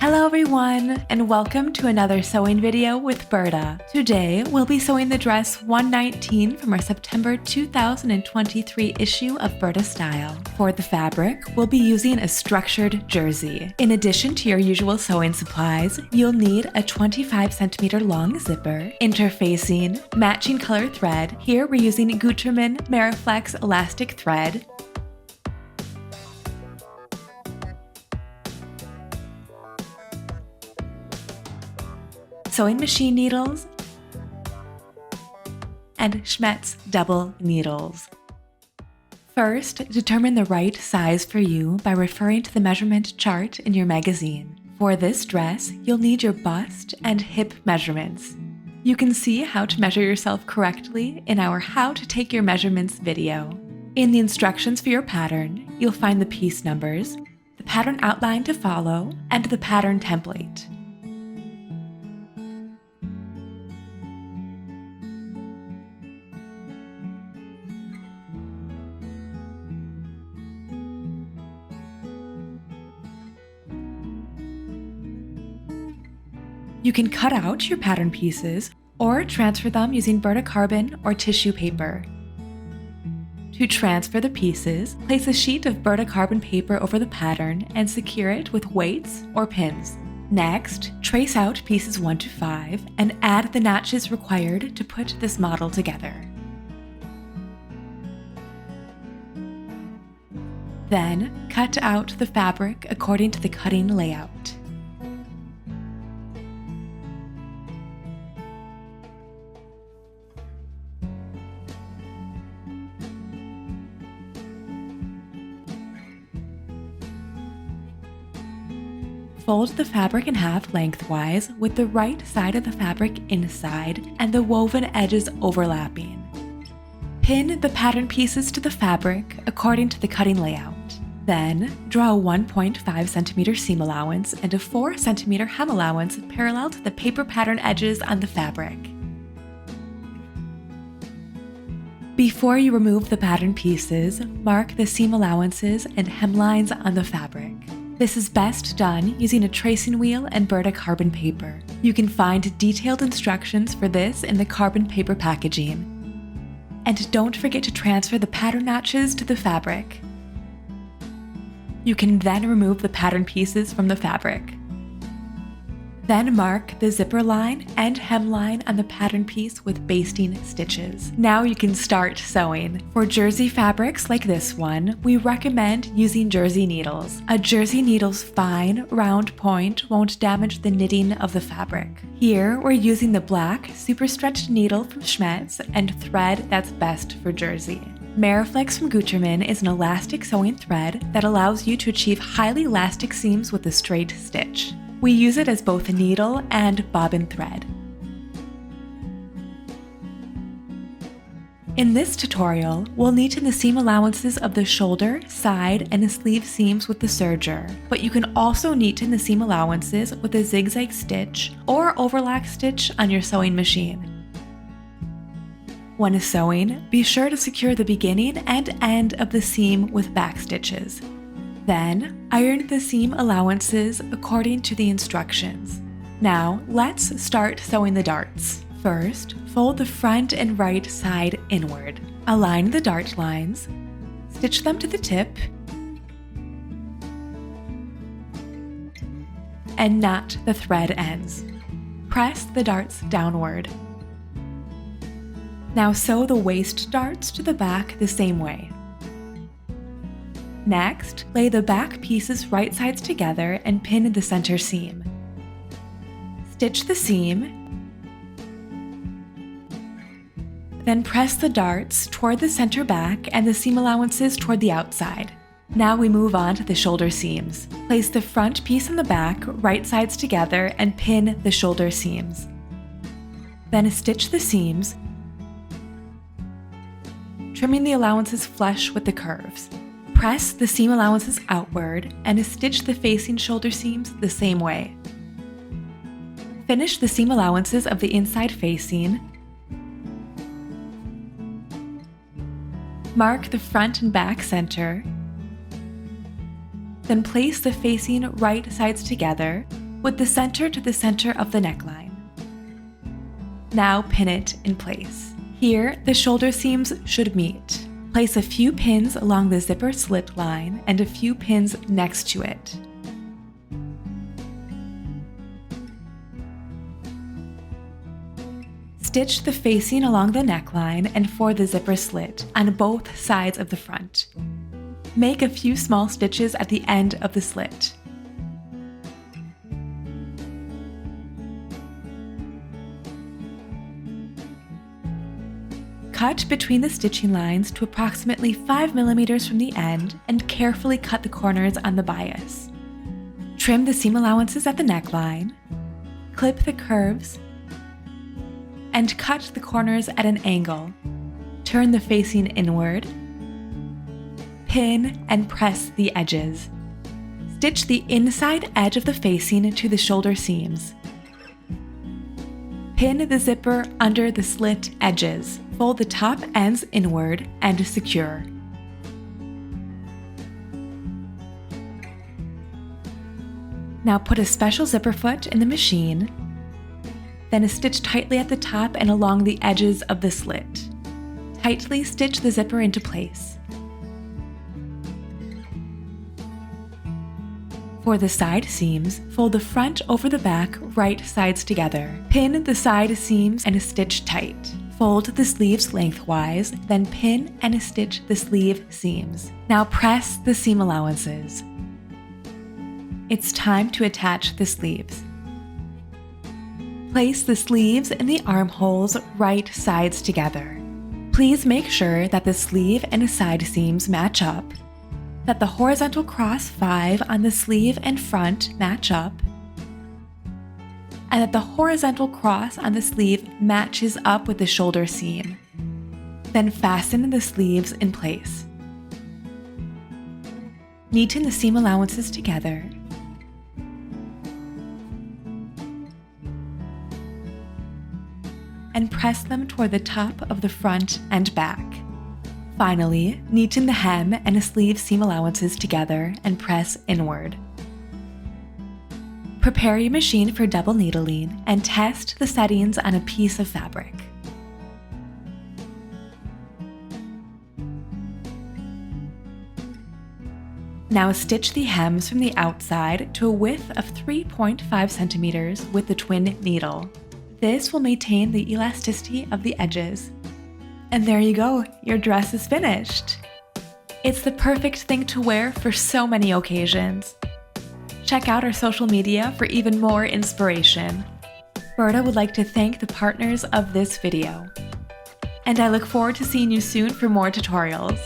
Hello everyone, and welcome to another sewing video with Burda. Today, we'll be sewing the dress 119 from our September 2023 issue of Burda Style. For the fabric, we'll be using a structured jersey. In addition to your usual sewing supplies, you'll need a 25cm long zipper, interfacing, matching color thread. Here we're using couture Mariflex elastic thread, sewing machine needles, and Schmetz double needles. First, determine the right size for you by referring to the measurement chart in your magazine. For this dress, you'll need your bust and hip measurements. You can see how to measure yourself correctly in our How to Take Your Measurements video. In the instructions for your pattern, you'll find the piece numbers, the pattern outline to follow, and the pattern template. You can cut out your pattern pieces or transfer them using Burda carbon or tissue paper. To transfer the pieces, place a sheet of Burda carbon paper over the pattern and secure it with weights or pins. Next, trace out pieces 1 to 5 and add the notches required to put this model together. Then, cut out the fabric according to the cutting layout. Fold the fabric in half lengthwise with the right side of the fabric inside and the woven edges overlapping. Pin the pattern pieces to the fabric according to the cutting layout. Then, draw a 1.5cm seam allowance and a 4cm hem allowance parallel to the paper pattern edges on the fabric. Before you remove the pattern pieces, mark the seam allowances and hemlines on the fabric. This is best done using a tracing wheel and Burda carbon paper. You can find detailed instructions for this in the carbon paper packaging. And don't forget to transfer the pattern notches to the fabric. You can then remove the pattern pieces from the fabric. Then mark the zipper line and hemline on the pattern piece with basting stitches. Now you can start sewing. For jersey fabrics like this one, we recommend using jersey needles. A jersey needle's fine, round point won't damage the knitting of the fabric. Here, we're using the black, super stretched needle from Schmetz and thread that's best for jersey. Mariflex from couture is an elastic sewing thread that allows you to achieve highly elastic seams with a straight stitch. We use it as both a needle and bobbin thread. In this tutorial, we'll neaten the seam allowances of the shoulder, side, and the sleeve seams with the serger, but you can also neaten the seam allowances with a zigzag stitch or overlock stitch on your sewing machine. When sewing, be sure to secure the beginning and end of the seam with back stitches. Then, iron the seam allowances according to the instructions. Now, let's start sewing the darts. First, fold the front and right side inward. Align the dart lines, stitch them to the tip, and knot the thread ends. Press the darts downward. Now sew the waist darts to the back the same way. Next, lay the back pieces right sides together and pin the center seam. Stitch the seam, then press the darts toward the center back and the seam allowances toward the outside. Now we move on to the shoulder seams. Place the front piece and the back right sides together and pin the shoulder seams. Then stitch the seams, trimming the allowances flush with the curves. Press the seam allowances outward and stitch the facing shoulder seams the same way. Finish the seam allowances of the inside facing. Mark the front and back center. Then place the facing right sides together with the center to the center of the neckline. Now pin it in place. Here, the shoulder seams should meet. Place a few pins along the zipper slit line and a few pins next to it. Stitch the facing along the neckline and for the zipper slit on both sides of the front. Make a few small stitches at the end of the slit. Cut between the stitching lines to approximately 5 mm from the end and carefully cut the corners on the bias. Trim the seam allowances at the neckline, clip the curves, and cut the corners at an angle. Turn the facing inward, pin and press the edges. Stitch the inside edge of the facing to the shoulder seams. Pin the zipper under the slit edges. Fold the top ends inward and secure. Now put a special zipper foot in the machine, then stitch tightly at the top and along the edges of the slit. Tightly stitch the zipper into place. For the side seams, fold the front over the back right sides together. Pin the side seams and stitch tight. Fold the sleeves lengthwise, then pin and stitch the sleeve seams. Now press the seam allowances. It's time to attach the sleeves. Place the sleeves in the armholes right sides together. Please make sure that the sleeve and side seams match up, that the horizontal cross 5 on the sleeve and front match up, and that the horizontal cross on the sleeve matches up with the shoulder seam. Then fasten the sleeves in place. Neaten the seam allowances together. And press them toward the top of the front and back. Finally, neaten the hem and sleeve seam allowances together and press inward. Prepare your machine for double needling and test the settings on a piece of fabric. Now stitch the hems from the outside to a width of 3.5 centimeters with the twin needle. This will maintain the elasticity of the edges. And there you go, your dress is finished. It's the perfect thing to wear for so many occasions. Check out our social media for even more inspiration. Burda would like to thank the partners of this video. And I look forward to seeing you soon for more tutorials.